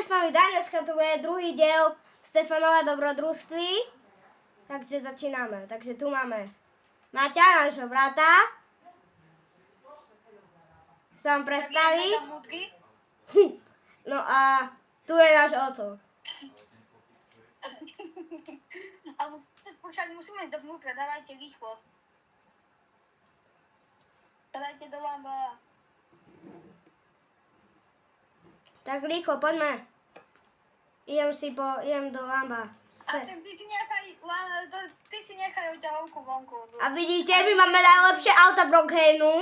s nami Dan, dneska to bude druhý diel Stefanova dobrodružství. Takže začínáme. Takže tu máme Maťa, nášho brata. Sa vám predstaviť. No a tu je náš oco. Ale však musíme ísť dovnútra, dávajte rýchlo. Dávajte do lamba. Tak rýchlo, poďme. Idem do lamba. A ty si nechaj oťahovku vonku. A vidíte, my máme najlepšie auta v Brookhavenu.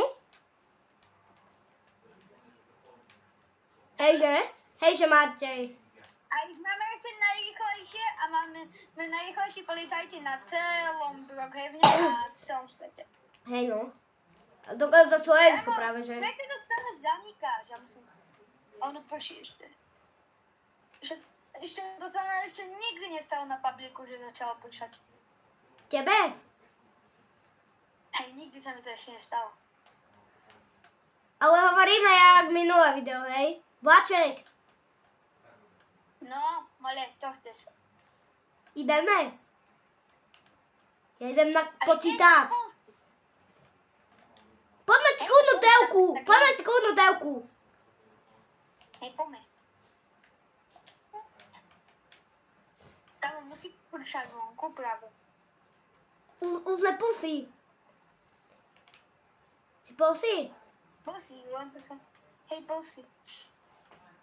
Hejže Matej. A ich máme ešte najrýchlejšie a máme najrýchlejší policajti na celom Brookhavene a celom svete. Hej no. Dokonca Slovensku práve, že. Pekne to stále zanikáš, ja musím. A ono prší ešte. Ešte to sa nám ešte nikdy nestalo na publiku, že začalo pršať. Tebe? Hej, nikdy sa mi to ešte nestalo. Ale hovoríme jak minulé video, hej? Vláček, No, mole, to chceš. ideme? Ja idem počítať. Poďme si kúdnu telku. Hej, poďme. Tam musí pršať vonku, práve. Už sme pusy. Si pusy? Pusy, len to sa... Hej, pusy.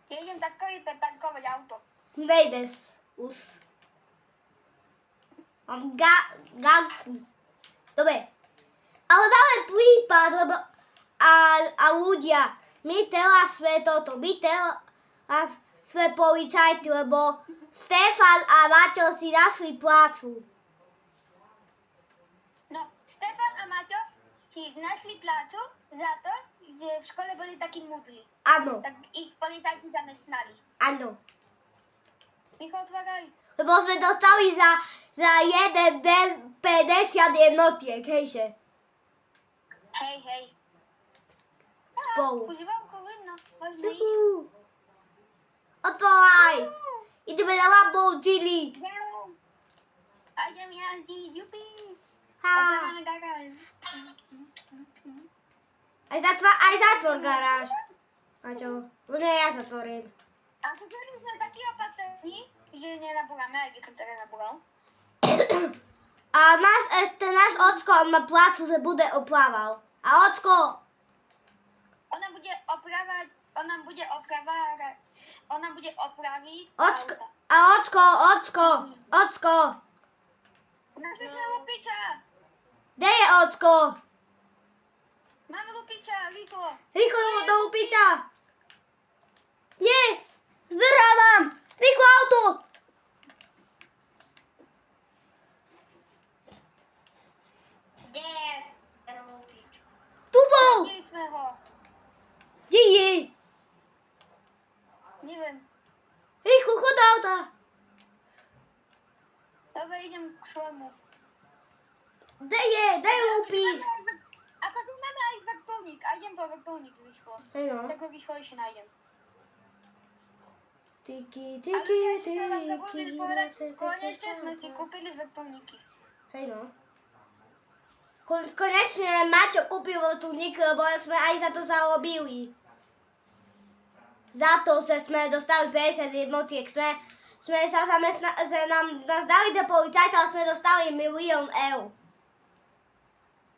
Ja idem takto preparkovať auto. Nejdeš už. Mám gánku. Dobre. Ale máme prípad, lebo a ľudia, my teraz sme sme policajti, lebo Stefan a Maťo si našli plácu. No, Stefan a Maťo si našli plácu za to, že v škole boli takí múdli. Áno, Tak ich policajti zamestnali. áno. Rýchlo otvárali. Lebo sme dostali za jeden den 50 jednotiek, hejže. Hej. Spolu. Už vonku vidno, môžeme ísť. Juhu. Otvoraj. Ideme na Lamborghini. A idem jazdiť, jupi. Ha. Otváráme garáž. Aj zatvor garáž. Maťo, ľudia, ja zatvorím. A keď sme takí opatrní, že nenabúrame, aj keď som teda nabúral. A náš ocko, on má plácu, že bude oplával. A ocko, Ona bude opraviť ocko, auta. ocko. Našli sme lupiča. Kde je ocko? Máme lupiča, rýchlo. Rýchlo do lupiča. Nie, zrávam. Rýchlo auto. Kde je ten lupič? Tu bol. Videli sme ho. Kde je? Neviem. Rýchlo, chod do auta. Dobre, idem k svojmu. Kde je? Daj lupič. Ako tu máme aj vrtuľník. A idem po vrtuľník rýchlo. Hej no. Tak ho rýchlejšie nájdem. Tiki. Konečne sme si kúpili vrtuľníky. Hej no. Konečne Maťo kúpil vrtuľník, lebo sme aj za to zarobili. Za to, že sme dostali 50 jednotiek. Sme sa že nás dali do policajta a sme dostali 1 000 000 eur.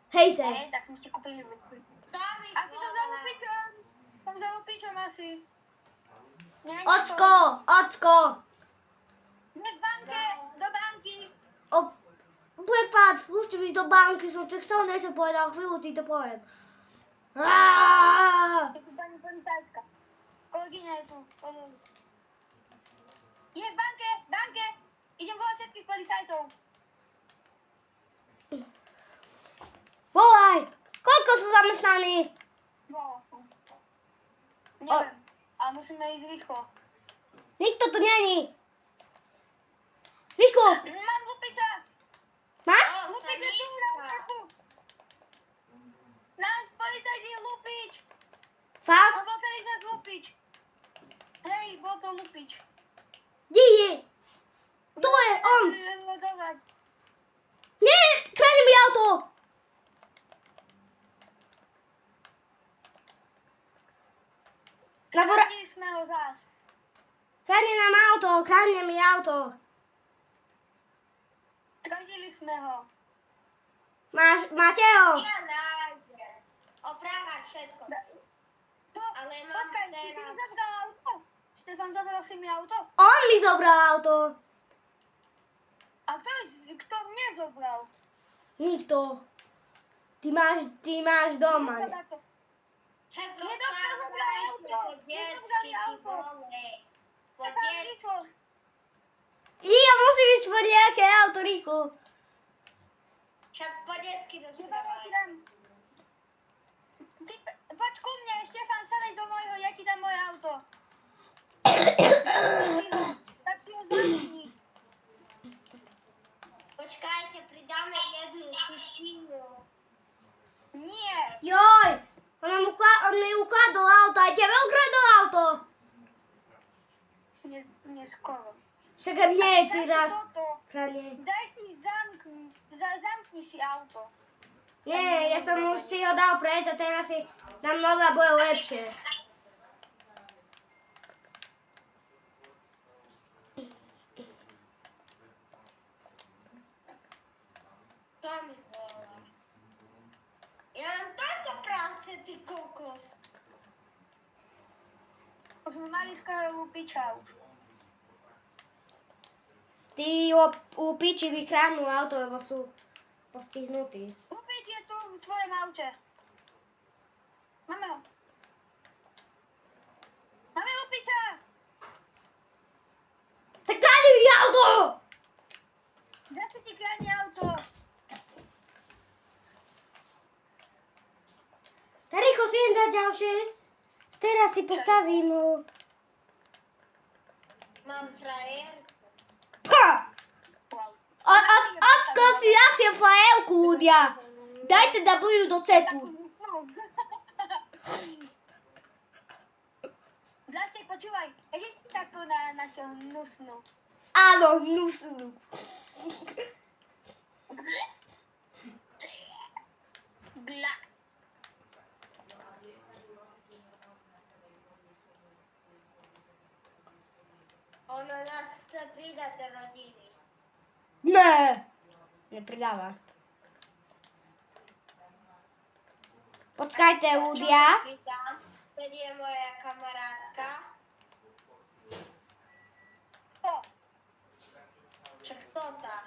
Hej se. Hej, tak sme si kúpili vrtuľník. Asi to za lupičom. Som za lupičom asi. Nie, Ocko. Nie v banke, do banky. Prepáč, musím ísť do banky, som ti chcel niečo povedal, chvíľu ti to poviem. Je tu pani policajtka. Kolegyňa je tu. Je v banke. Idem volať všetkých policajtov. Volaj, koľko sú zamestnaní? Volala som. Neviem, ale musíme ísť rýchlo. Nikto tu není. Rýchlo. Mám lupiča. Máš? Lupič je tu na vrchu. Náš policajt je lupič. Fakt? Odvolali sme lupič. Hej, bol to lupič. Kradnie nám auto, kradnie mi auto. Zrazili sme ho. Máte ho? Ja nájdem. Opravať všetko. No, Ale mám počkaj, ty si mi teraz... zabral auto. Štefan, zabral si mi auto. On mi zobral auto. A kto mne zobral? Nikto. Ty máš doma. Kto to? Však Nedoktor zobral auto. po detsky, Nezobrali ty auto. vole. Po Štefan, detsky. rýchlo. Ja musím ísť po nejaké auto, rýchlo. Však po detsky Štefan, ja ti rozprávaj. dám. Ty, poď ku mne, Štefan, sadaj do mojho, ja ti dám moje auto. Tak si ho zamkni. Počkajte, pridáme jednu skupinu. Nie. Joj, on mi ukradol auto, aj tebe ukradol auto. Neskoro. Však aj mne Daj ty si raz toto. kradne. Daj si zamkni si auto. Nie, ja som už si ho dal preč a teraz si dám nové a bude lepšie. To mi volá. Ja mám toľko práce, ty kokos. Už sme mali skoro lupiča už. Tí u piči vykradnú auto, lebo sú postihnutí. Lupič je tu v tvojom aute. Máme ho. Máme lupiča. Tak kradne mi auto! Zase ti kradne auto. Tak rýchlo si idem dať ďalšie. Teraz si postavím. Mám frajer. Pa! Wow. Ocko si našiel frajerku, ľudia. Dajte W do cetu. Vlastne počúvaj, ešte si takú našiel hnusnú. Áno, hnusnú. Bla. Ona nás chce pridať do rodiny. Ne. Nepridáva. Počkajte, ľudia. To je moja kamarátka. To. Však to tá.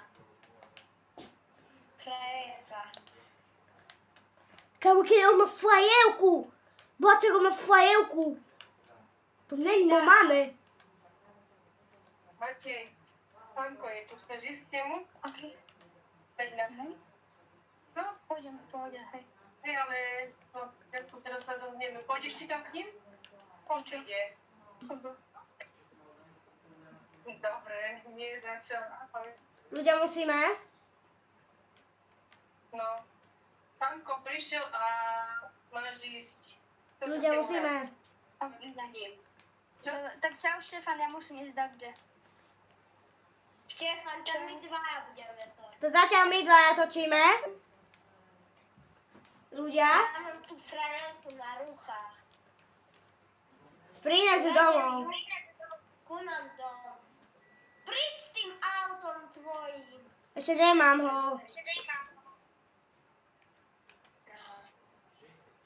Frajerka. Kámo, keď on má frajerku. Blaček, on má frajerku. To není normálne. Matej, Panko je tu, chceš ísť k nemu? Ok. Vedľa. No, Pôjdem, hej. hej, ale no, ja tu teraz sa dohneme. Pôjdeš ti tam k ním? On čo ide? Dobre, nie začala. Ľudia, musíme. No, Samko prišiel a máš ísť. To sa Ľudia, te musíme. uhrať. Ísť za ním. Čo? Tak čau, Štefan, ja musím ísť kde. Štefan, to my dvaja budeme to. To zatiaľ my dvaja točíme. Ľudia, Ja mám tu frajerku na ruchách. prines ju domov. Ku nám dom. Príď s tým autom tvojim. Ešte nemám ho.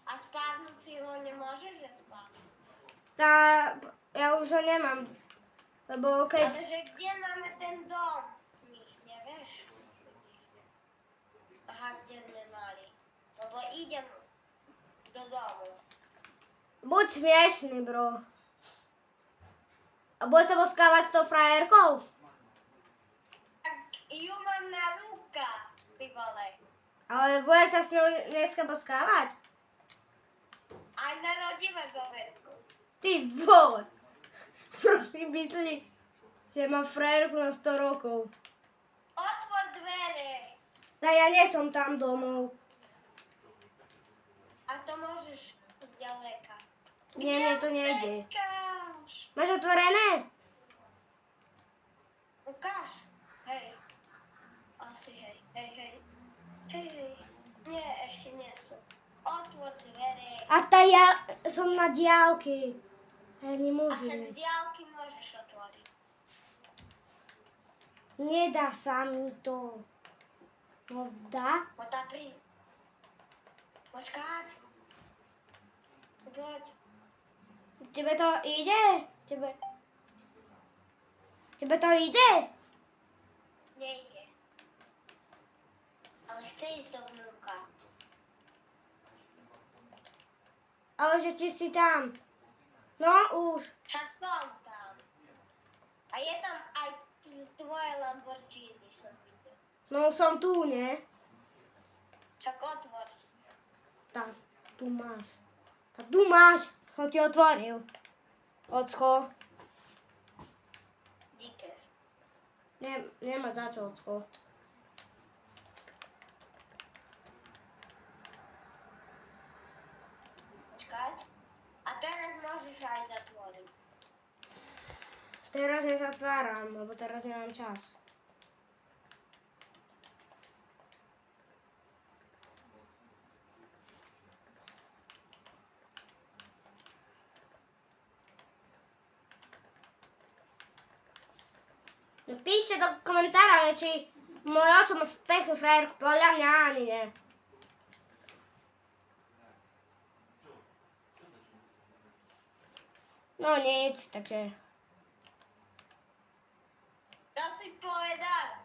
A spávnúci ho nemôžeš, že spávnuť. Ja už ho nemám. Lebo keď... Ale že kde máme ten dom? My nevieš? Aha, kde sme mali. Lebo idem do domu. Buď smiešný, bro. A bude sa poskávať s tou frajerkou? Tak ju mám na rukách, ty vole. Ale bude sa s ňou dneska poskávať? Aj narodíme goverku. Ty vole. Prosím, myslí, že má frajerku na 100 rokov. Otvor dvere. Tak ja nie som tam domov. A to môžeš zďaleka. Nie, mne to nejde. Ukáž. Máš otvorené? Ukáž. Hej. Asi hej. Hej, hej. Hej, hej. Nie, ešte nie som. Otvor dvere. A tá ja som na diálke. Ja A však nemôžem. z diaľky môžeš otvoriť. Nedá sa mi to. No dá? Poď pri. Počkať. Poď. Tebe to ide? Tebe to ide? Nejde. Ale chce ísť do vnúka. Ale že ty si tam. No už. Však som tam. A je tam aj tvoje Lamborghini, som videl. No som tu, nie? Však otvor. Tak, tu máš. Tak tu máš. Som ti otvoril. Ocko. Díkes. Nemá za čo, ocko. Počkať. A teraz môžeš aj zatvoriť. Teraz nezatváram, lebo teraz nemám čas. Píšte do komentára, či môj oco má peknú frajerku, podľa mňa ani nie. No nic, takže... Čo si povedal?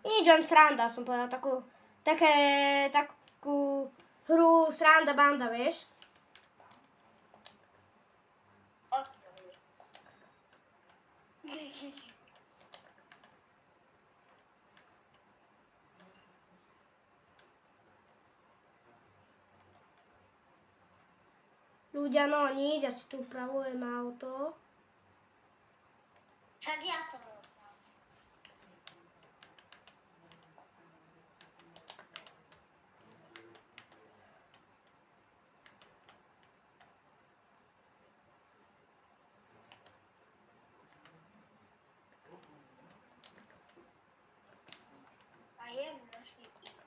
Nič, len sranda, som povedal takú hru sranda banda, vieš? Otvor. Ľudia, no nič, ja si tu upravujem auto. Však ja som otvor. A je v našej izbe.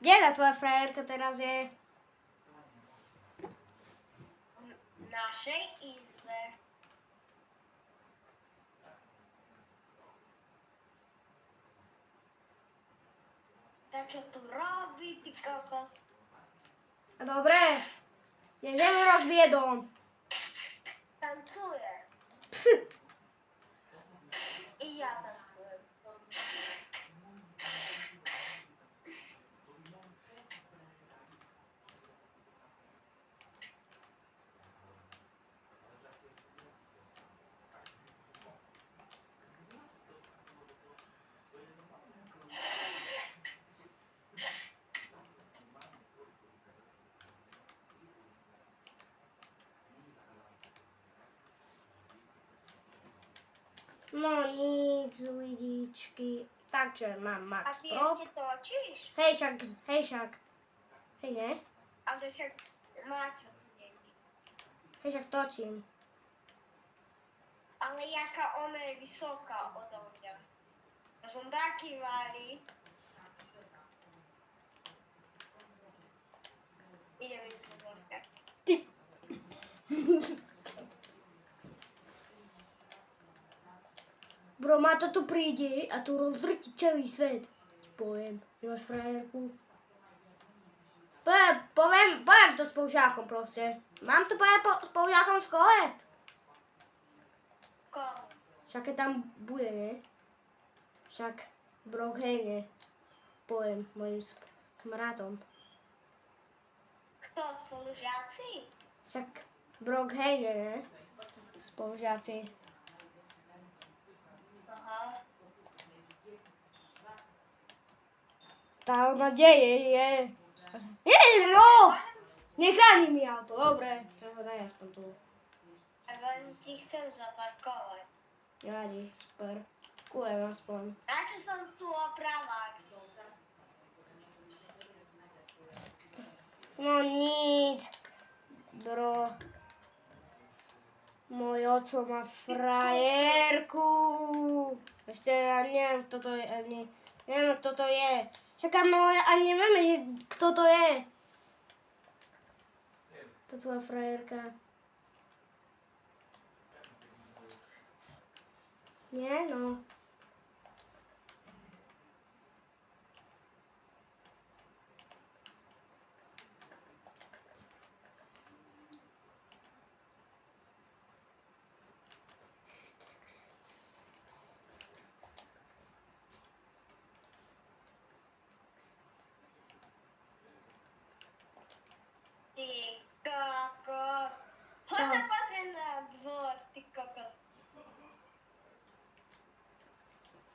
Kde tá tvoja frajerka teraz je? V našej izbe. Tak čo tu robí, ty kokos? Dobre, nech mi rozbije dom. Tancuje. Ps. I ja tancujem. No nic, lidičky. Takže mám A Max ty Pro. ešte točíš? Hej však. Hej ne? Ale však Maťo tu není. Hej však točím. Ale jaká ona je vysoká odo mňa. Ja som taký malý. Idem mi tu zloskať. Ty. Bro, má to tu príde a tu rozdrti celý svet. Ti poviem, že máš frajerku. Poviem to spolužiakom proste. Mám to povedať spolužiakom v škole? Komu? Však keď tam bude, nie? Však Brookhaven, poviem mojim kamarátom. Kto, spolužiaci? Však Brookhaven, nie? Spolužiaci. Aha. Tá nadeje je... no! Nechráni mi auto, dobre. Tak ho daj aspoň tu. A len ti chcem zaparkovať. Nevadí, super. Kújem aspoň. Na čo som tu opravák? No nic. Bro. Môj oco má frajerku. Ešte ja neviem, kto to je, ani neviem, kto to je. Čakám, ani nevieme, že kto to je. To tvoja frajerka. Nie, no. Ty kokos. Chodź Co? zobaczę na dwór, ty kokos.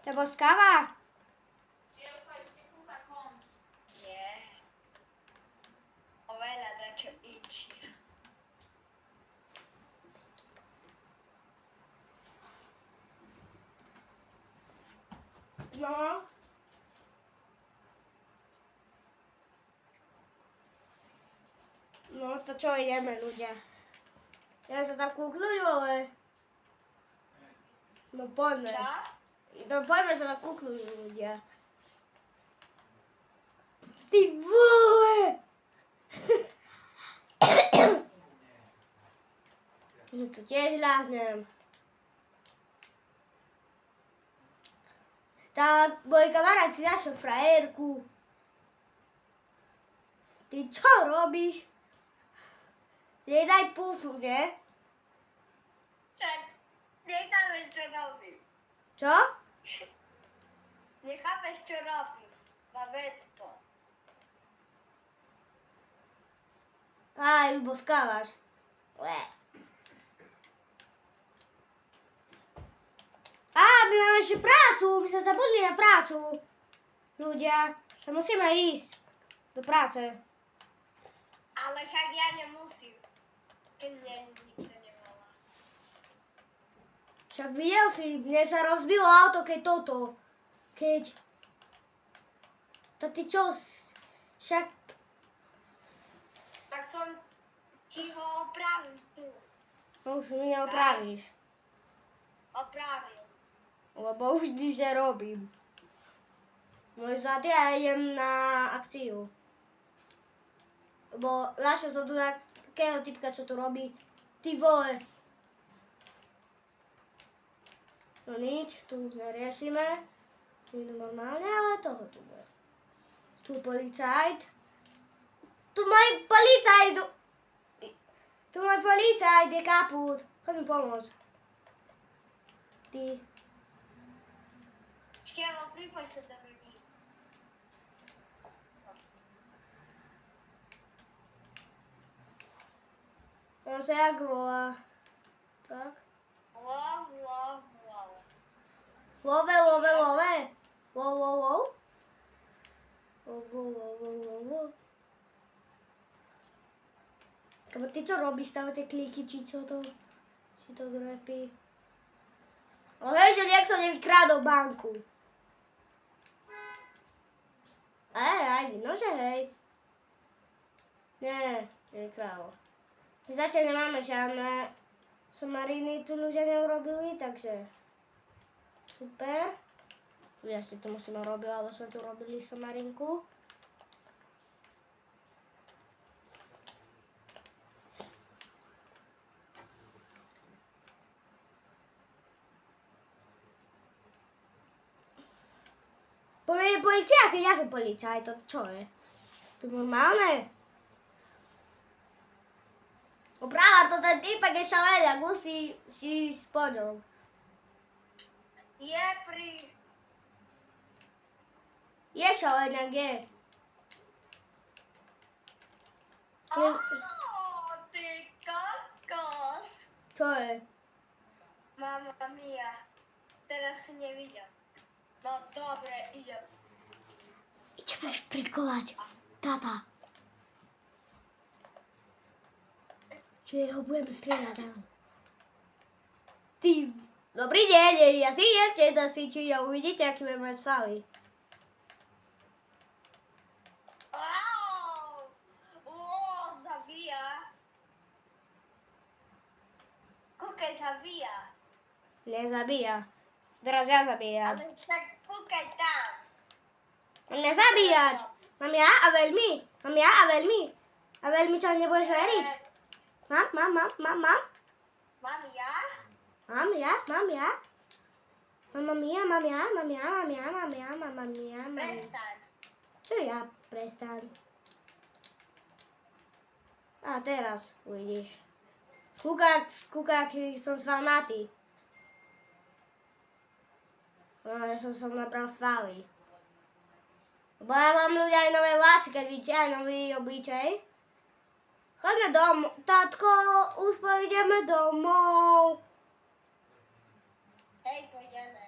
Ta boskawa? Nie. Ovela da ću ići. No. No to čo ideme, ľudia? Ja sa tam kúknuť, ale... No poďme. Čo? No poďme sa tam kúknuť, ľudia. Ty vole! No to tiež ľahnem. Tak, môj kamarát si našiel frajerku. Ty čo robíš? Jej daj pusu, nie? Čak, nechápeš, čo robím. Čo? Nechápeš, čo robím. Babetko. Á, ju boskávaš. Á, my máme ešte prácu, my sme zabudli na prácu. Ľudia, sa musíme ísť do práce. Ale však ja nemusím. Keď mňa nikto nevolá. Však videl si, mne sa rozbilo auto, keď toto. Keď... To ty čo? Však... Tak som ti ho opravil tu. No už mi neopravíš. Opravil. Lebo už nič nerobím. Môj zlatý, ja idem na akciu. Lebo našiel som tu takého typka, čo tu robí. Ty vole. No nič, tu neriešime. Tu je to normálne, ale toho tu bude. Tu policajt. Tu môj policajt. Tu môj policajt je kaput. Choď mi pomôcť. Ty. Škevo, pripoj sa do ľudí. On sa jak volá. Tak. Lov. Love, love, love. Wow, wow, wow. Wow, wow, wow, wow, wow, wow. Kamo, ty čo robíš? Stále tie kliky, či čo to? Či to drepí? Ale hej, že niekto nevykradol banku. Aj, nože hej. Nie, nevykradol. My zatiaľ nemáme žiadne somariny, tu ľudia neurobili, takže super. Ja si to musíme robiť, lebo sme tu robili somarinku. Povede policia, keď ja som policajt, to čo je? To normálne? Oprava, to ten týpek je šaleniak, musí si ísť po ňom. Je pri... Je šaleniak, je. Oh, ty kokos. Čo je? Mama mia. Teraz si nevidel. No dobre, idem. Ideme vyprikovať. Tata. Čiže ho budeme strieľať, áno. Ty, dobrý deň, ja si idem na síči a uvidíte, aký máme svaly. Zabíja. Kúkaj, zabíja. Nezabíja. Teraz ja zabíjam. Ale však kúkaj tam. Mám mňa zabíjať. Mám ja a veľmi. Mám ja a veľmi. A veľmi čo, nebudeš veriť? Mám. Mám ja? Mám ja. Mamma mia, mamma mia, mamma mia, mamma mia, mamma mia, mamma mia. Przestań. Czy ja przestań? A teraz widzisz. Kukak są z fanaty. No, są nabraswały. Bo ja mam ludzie aj nové vlasy, keď vidíte aj nový obličej. Chodźmy domov. Tatko, už pojedziemy domov. Hej, pójdziemy.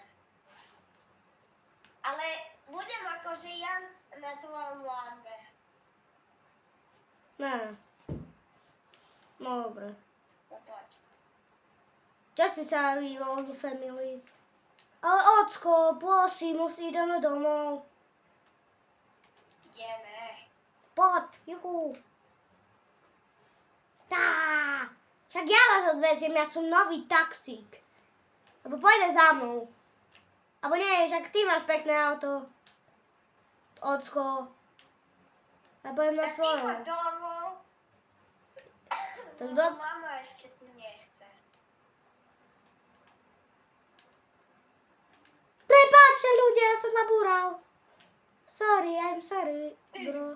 Ale budem ako že ja na tvojom lambe. Ne. No dobre. No poď. Čo si sa líbilo z family? Ale ocko, prosím, už ideme domov. Ideme. Poď, juhu. Tá. Však ja vás odveziem, ja som nový taxík. Alebo pojde za mnou. Alebo nie, však ty máš pekné auto. Ocko. Ja budem na Tak ty svojom. poď domov. Tak Lebo mama ešte tu nechce. Prepáčte ľudia, ja som nabúral. Sorry, I'm sorry, bro.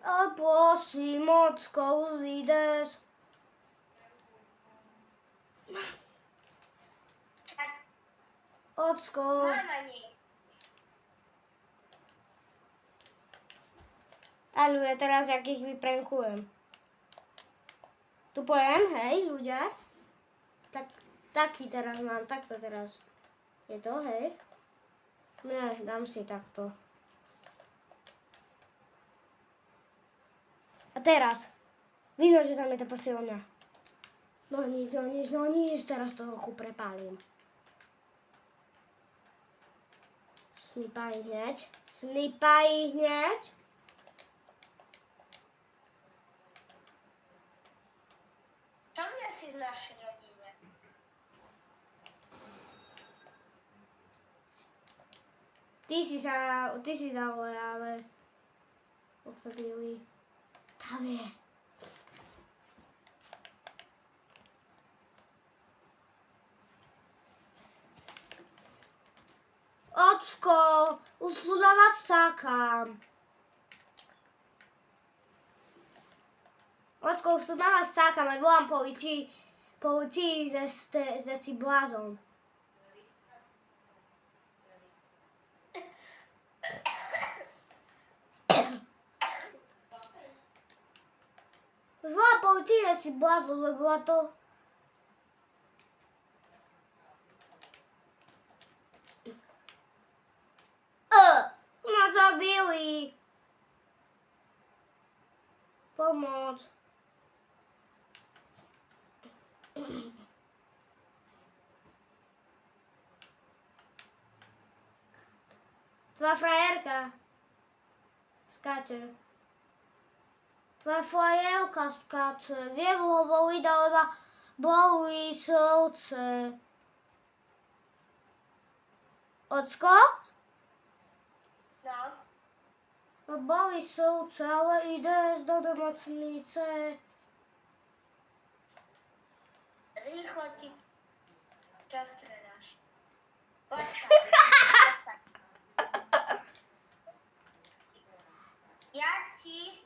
Ale prosím, ocko, už ideš. Tak Ocko. mama nie. Ale ja teraz jak ich vyprankujem. Tu poviem, hej, ľudia. Taký teraz mám, takto teraz. Je to, hej? Ne, dám si takto. A teraz. Vidno, že tam je to posilňa. No nič, teraz to trochu prepálim. Snipaj hneď. Čo mňa si z našej rodine? Ty si dal, ale ofadili. Tam je. Ocko, už sú na vás čakám. Ocko, už tu na vás čakám, aj volám policii, že si blázon. Už volám policii, že si blázon, lebo ja to... Ma zabili. Pomoc. Tvoja frajerka skáče. Tvoja frajerka skáče. Viem ho voliť, ale ma bolí srdce. Ocko? No. Ma bolí srdce, ale ideš do nemocnice. Rýchlo ti čas stredáš. Počkaj. Ja ti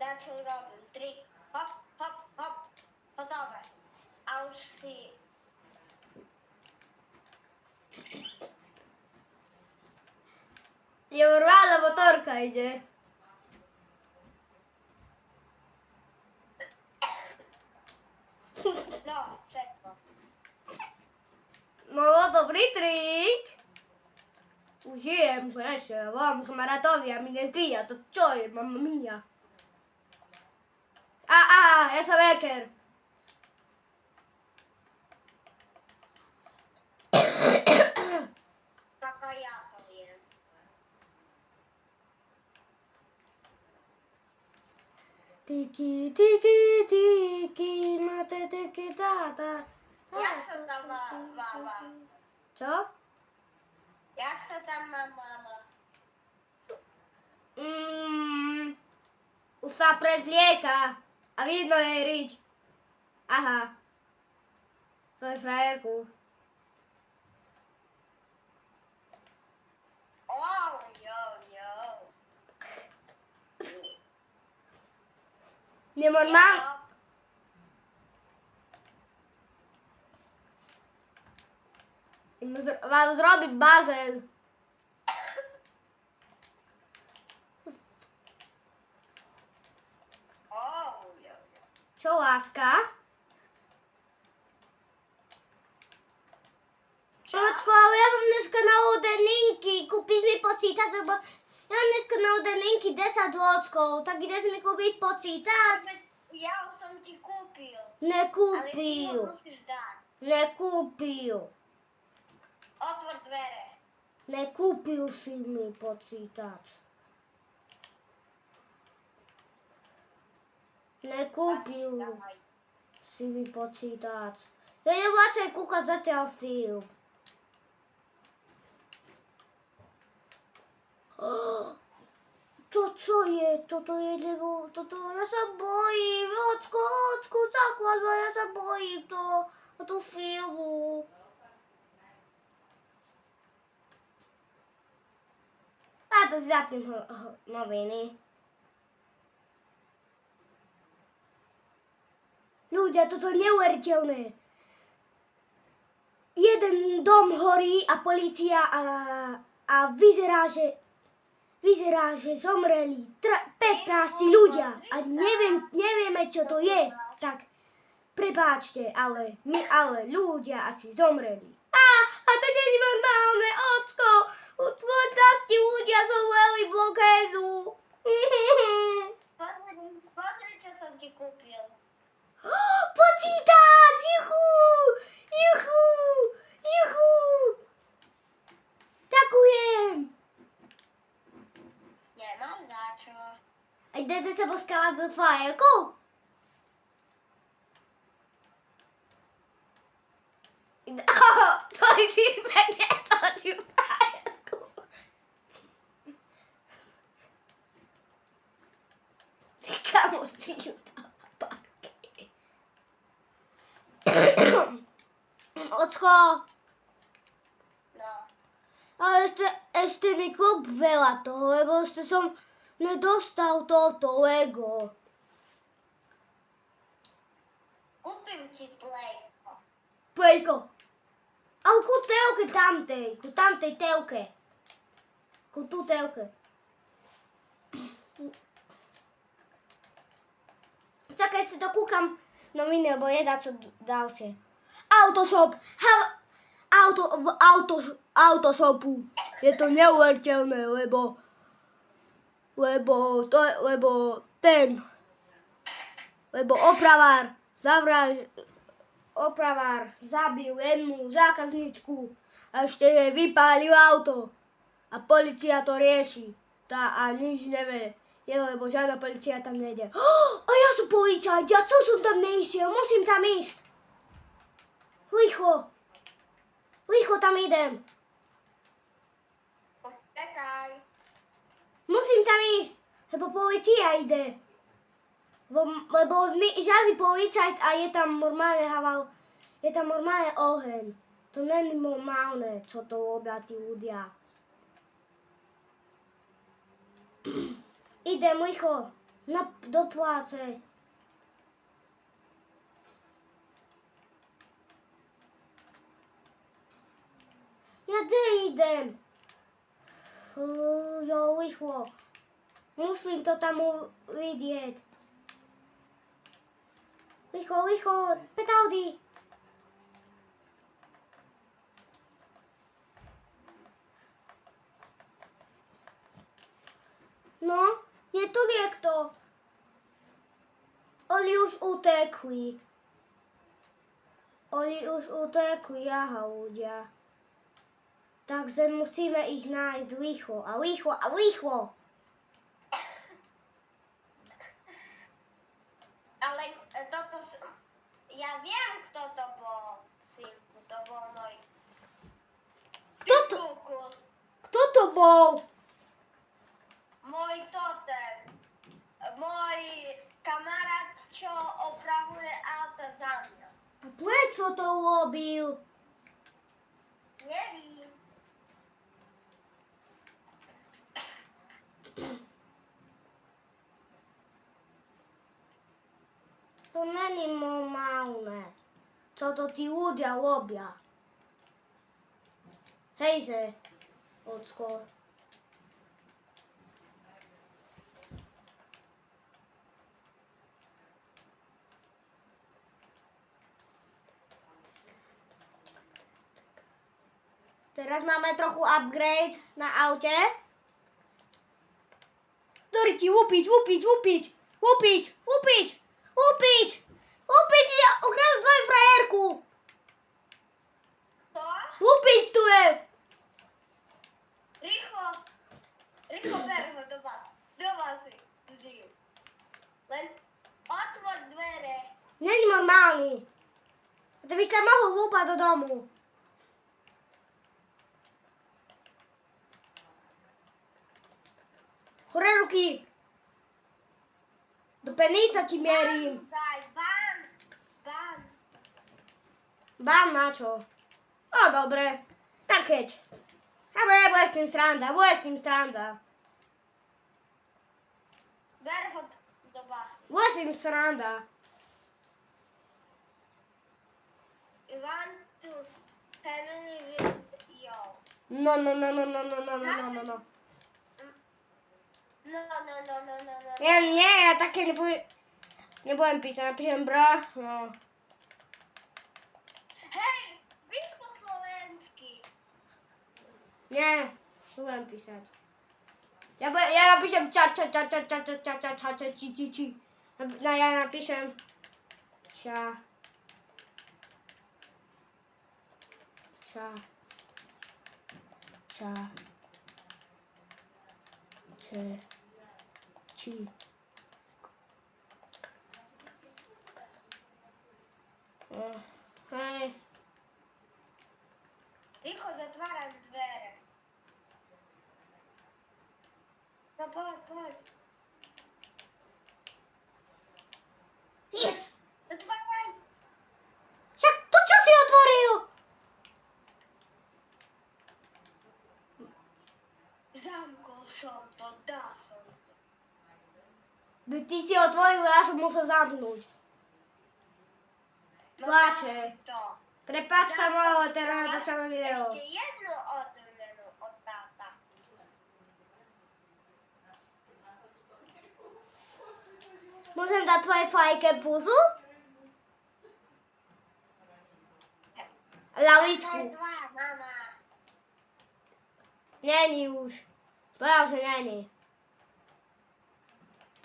dám, čo robím. Trik. Hop, hop, hop. Hotové. A už si... Je urvána motorka ide. No, všetko. No, dobrý trik. Užijem, prečo, volám kamarátovi a mi nezdvíja, to čo je, mamma mia. Ja som hacker. Tak aj ja to viem. Tiki, tiki, tiki, mate, tiki, tata. Jak sa tam má mama? Čo? Jak sa tam má mama? Už sa prezlieka a vidno jej riť. Aha. To je frajerku. Oh, jo. Nenormálne. Vám zrobiť bazén. Oh, jo. Čo, láska? Ocko, ale ja mám dneska na linky. Kúpiš mi počítač, lebo ja mám dneska na linky 10 lockov. Tak ideš mi kúpiť počítač? Ja už som ti kúpil. Ale ty Nekúpil. ho musíš dať. Nekúpil. Otvor dvere. Nekúpil si mi počítač. Nekúpil Dávaj. si mi počítač. Ja nebudem kúkať zatiaľ film. To čo je? Toto je, lebo ja sa bojím. Ocko, základ, ja sa bojím tú filmu. A to si zapnem noviny. Ľudia, toto je neuveriteľné. Jeden dom horí a polícia a vyzerá, že zomreli 15 ľudia a nevieme, čo to je. Tak, prepáčte, ale ľudia asi zomreli. A to nie je normálne, ocko. 15 ľudia zomreli v blokédu. Pozri, čo som ti kúpil. Počítač, juhu. Ďakujem. Nemáš za čo. A idete sa poskávať za fajerkou? To si pekne točil fajerku. Kamo si ju dala parky. Ocko, No. ale ešte mi kúp veľa toho, lebo ešte som nedostal toto Lego. Kúpim ti plejko. Pejko. Ale ku telke tamtej. Ku tamtej telke. Ku tú telke. Čakaj, si to kúkam noviny, lebo je dačo ďalšie. Autoshop. V autoshopu. Je to neuveriteľné, lebo opravár zabil jednu zákazničku a ešte jej vypálil auto. A polícia to rieši. A nič nevie. Lebo žiadna polícia tam nejde. A ja som policajt, ja čo som tam neišiel? Musím tam ísť. Rýchlo tam idem. Počkaj. Musím tam ísť, lebo polícia ide. Lebo žiadny policajt a je tam normálne oheň. To není normálne, čo to robia tí ľudia. Idem rýchlo do pláce. Ja kde idem? Rýchlo. Musím to tam vidieť. Rýchlo, petaudy. No, je tu niekto. Oni už utekli. Aha, ľudia. Takže musíme ich nájsť rýchlo. Ale ja viem, kto to bol, synku. To bol môj Kukus. Kto to bol? Môj totem. Môj kamarát, čo opravuje auta za kto to urobil? Nevím. To není normálne. Co to tí ľudia robia? Hejže, ocko. Teraz máme trochu upgrade na aute. Doriti, łupić! Ja ukradł twoją frajerku! Kto? Łupić tu je! Rýchlo Berho do vás. Do vás žijú. Len otvor dvere. Není normálny. Ty by sa mohol vúpať do domu. Hore ruky! Do penisa ti mierím. Daj, ban. Bán na čo? O, dobre. Tak keď. Bude s tým sranda. Berho do vás. Bude s tým sranda. You want to family video. No. No. Ja také nebudem písať. Napíšem bra, no. Hej, vysko slovensky. Nie, nebudem písať. Ja napíšem ča. Ja napíšem ča. Či. Hej. Rýchlo zatváram dvere. No poď. Yes! Zatváraj. Však to čo si otvoril? Zamkol som to, dal som to. Ty si otvoril, ja som musel zamknúť. Plače. To. Prepáčka moja, ale teraz natáčame video. Ešte jednu otvorenú od táta. Môžem dať tvojej fajke puzu? Lavičku. Dva, mama. Není už. Povedal, že není.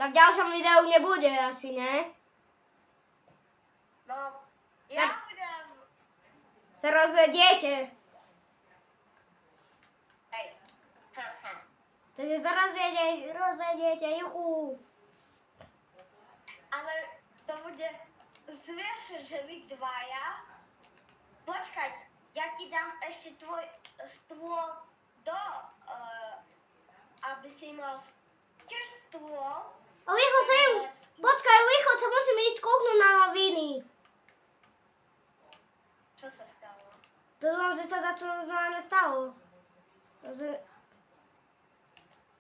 Tak v ďalšom videu nebude asi, ne? No, ja budem... Sa rozvediete. Hej. Takže sa rozvediete, juchu. Ale to bude... Zvieš, že vy dvaja... Počkaj, ja ti dám ešte tvoj stôl do... aby si mal tiež stôl. A Licho sem. Počkaj, Licho, sa musím ísť kúknuť na noviny. Čo sa stalo? To znamená, že sa dačo znamená stalo.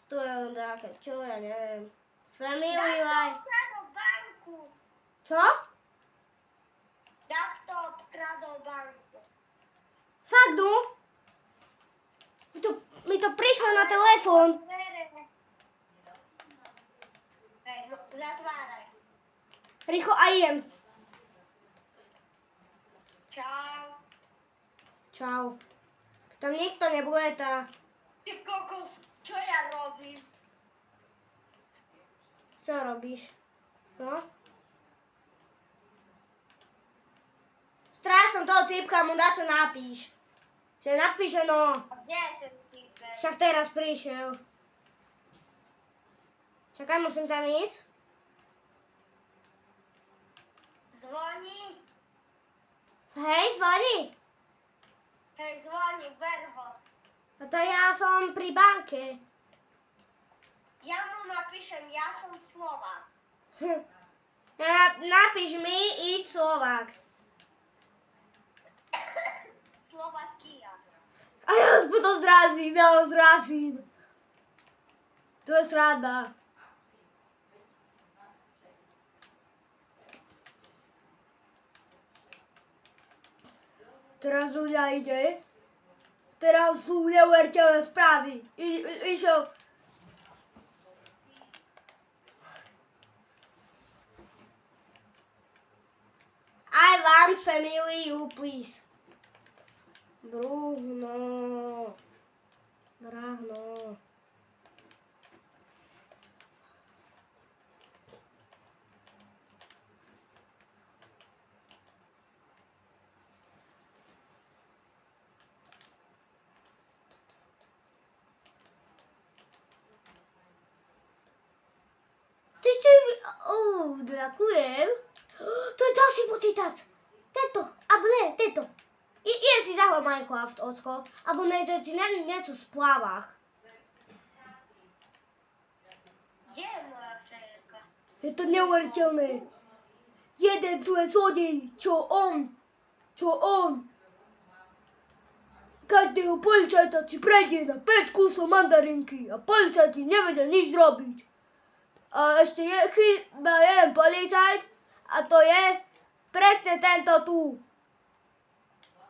Tu je len také, čo ja neviem. Family life. Kradol banku. Čo? Takto kradol banku. Fakt, no? Mi to prišlo na telefón. Hej, no, zatváraj. Rýchlo a idem. Čau. Tam nikto nebude, tá... Ty kokos, čo ja robím? Čo robíš? No? Strašno toho typka mu dačo napíš. Že napíše, no. A kde je ten týpek? Však teraz prišiel. Čakaj, musím tam ísť. Zvoní? Hej, zvoní. Hej, zvoní, ber ho. A to ja som pri banke. Ja mu napíšem, ja som Slovák. Napíš mi i Slovák. mu to zrazím, ja ho zrazím. To je sranda. Teraz Zúľa ide. Teraz sú neuveriteľné správy. Išiel. I want family you, please. Bruno. Brahno. Ďakujem. To je ďalší počítač. Tento, alebo ne, tento. Idem si zahrať Minecraft, ocko. Alebo ne, že ti niečo splávach. Kde je moja frajerka? Je to neuveriteľné. Jeden tu je zlodej, čo on. Každého policajta si prejde na 5 kusov mandarinky a policajti nevedia nič robiť. A ešte je chyba jeden policajt a to je presne tento tu.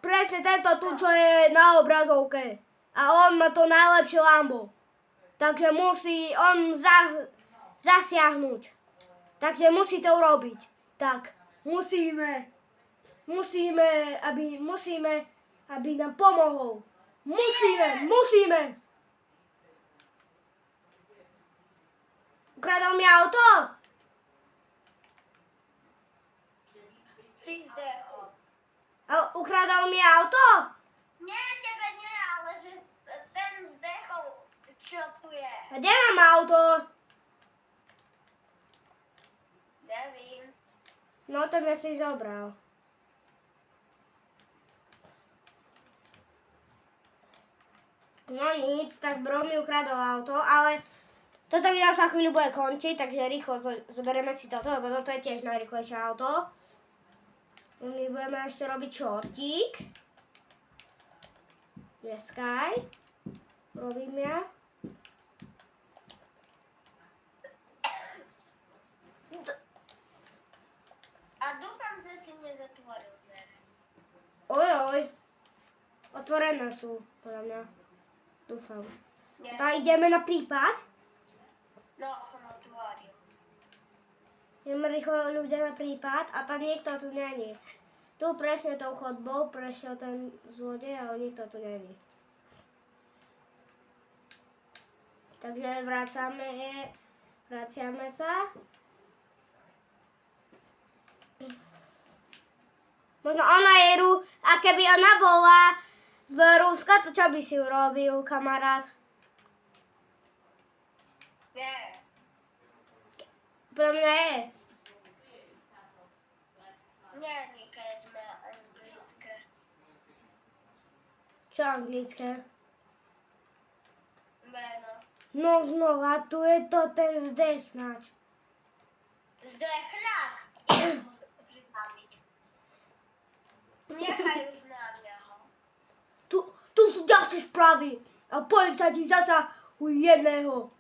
Presne tento tu, čo je na obrazovke. A on má to najlepšie Lambo. Takže musí on zasiahnuť. Takže musí to urobiť. Tak, musíme, aby nám pomohol. Musíme. Ukradol mi auto? Si zdechol. Ukradol mi auto? Nie, tebe nie, ale že ten zdechol, čo tu je. A kde mám auto? Nevím. No, to mi si zobral. No nic, tak Bro mi ukradol auto, ale toto video sa chvíľu bude končiť, takže rýchlo zoberieme si toto, lebo toto je tiež najrýchlejšie auto. My budeme ešte robiť šortík. Deskaj. Robím ja. A dúfam, že si nezatvoril dvere. Ojoj. Otvorené sú, podľa mňa. Dúfam. Nie. Tak ideme na prípad. No, som otvoril. Ideme rýchlo ľudia na prípad a tam niekto tu není. Tu presne tou chodbou prešiel ten zlodej, ale nikto tu není. Takže vraciame sa. Možno ona je a keby ona bola z Ruska, to čo by si urobil, kamarát? Nie. Podľa mňa je. Nie, keď má anglické. Čo anglické? Meno. No znova, tu je to ten zdechnač. Zdechlak. Idem ho priznaviť. Nechaj už na mňa ho. Tu sú ďalšie správy. A policajti zasahujú jedného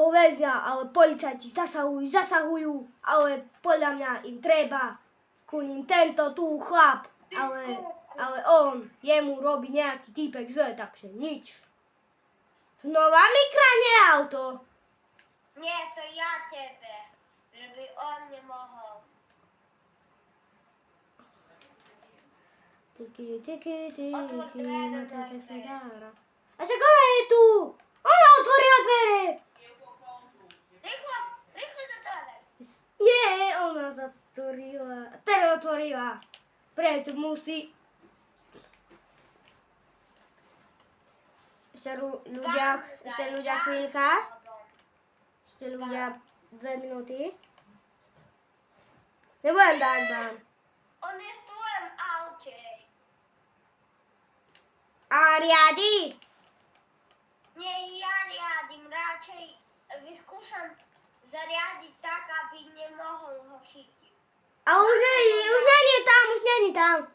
väzňa, ale policajti zasahujú, ale podľa mňa im treba ku ním tento tu chlap, ale jemu robí nejaký týpek zle, takže nič. Znova mi kradne auto. Nie, to ja tebe. Żeby on nemohol. Tiki, Otvor dvere, dára. A však ona je tu. Ona otvorila dvere. Rýchlo do dole. Nie, ona zatvorila. Teraz otvorila. Prečo musí? Ešte ľudia chvíľka. Ešte ľudia 2 minúty. Nebudem dať ban. On je v tvojom aute. A riadi? Nie, ja riadím. Radšej vyskúšam zariadiť tak, aby nemohol ho chytiť. A už není tam.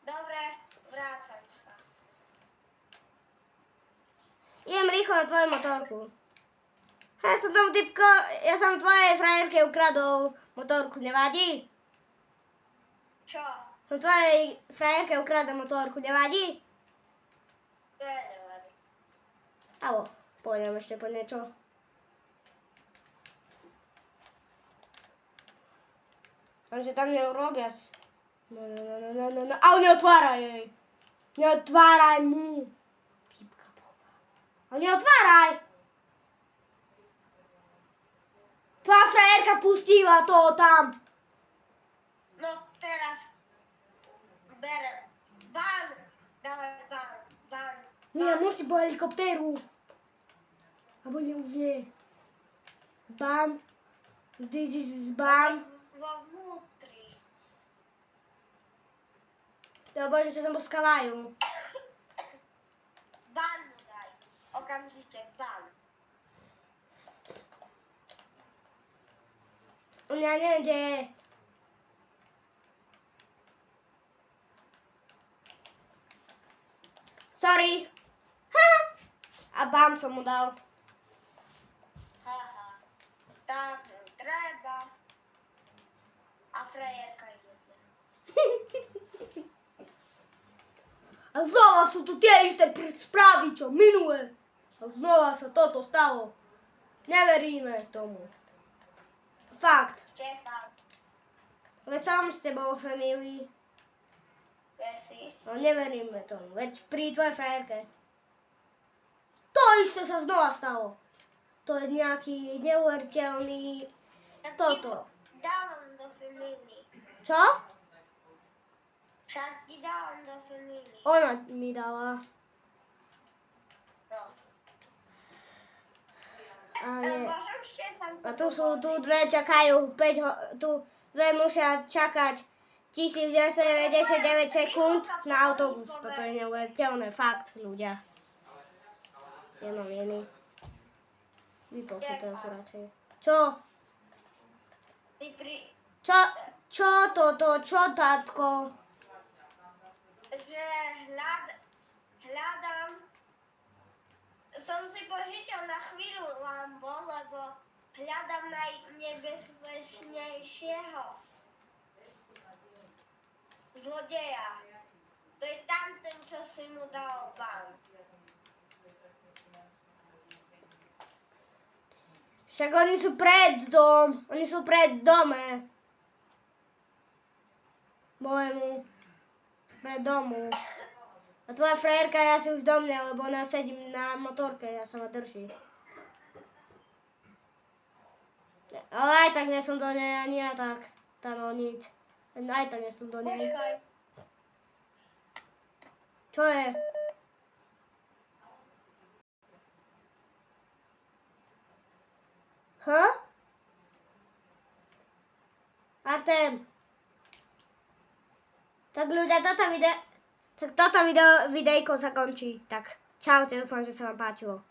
Dobre, wracam sa. Idem rýchlo na tvoju motorku. Ja som tvojej frajerke ukradol motorku, nevadí? Čo? Som tvojej frajerke ukradol motorku, nevadí? Nevadí. Abo, pôjdem ešte po niečo. Takže tam neurobia No. A neotváraj jej. Neotváraj mu. Typka boba. A neotváraj. Tvoja frajerka pustila to tam. No teraz ber ban. Dawaj ban. Nie, musí po helikoptéru. Abo nie už nie. Ban. This is ban. Vo vnútri. Lebo oni sa tam poskávajú. Ban mu daj. Okamžite ban. U mňa nejde. Sorry. Ha! A bam som mu dal. Haha. Tak treba. A frajerka ide. A znova sú tu tie isté správy, čo minule. A znova sa toto stalo. Neveríme tomu. Fakt. Štefan, Veď som s tebou v famílii. si? No neveríme tomu. Veď pri tvojej frajerke. To isté sa znova stalo. To je nejaký neuveriteľný toto. Dávam do famíly. Čo? Však ti dávam do famíly. Ona mi dala. No. A nie. Môžem Štefan A tu sú, tu dve čakajú, tu dve musia čakať 1999 sekúnd na autobus. Toto je neuveriteľné, fakt, ľudia. Je noviny. Vypol som to radšej. Čo? Ty Čo toto? Čo, tátko? že hľadám. Som si požičal na chvíľu Lambo, lebo hľadám najnebezpečnejšieho zlodeja. To je tamten, čo si mu dal ban. Však oni sú pred dom. Oni sú pred dome. Mojemu. Pred domu. A tvoja frajerka je asi už do mňa, lebo ona sedí na motorke a sa ma drží. Ale aj tak nie som do nej ani ja tak. No nič. Aj tak nie som do nej. Počkaj. Čo je? Artem. Tak ľudia, toto videjko sa končí. Tak čaute, dúfam, že sa vám páčilo.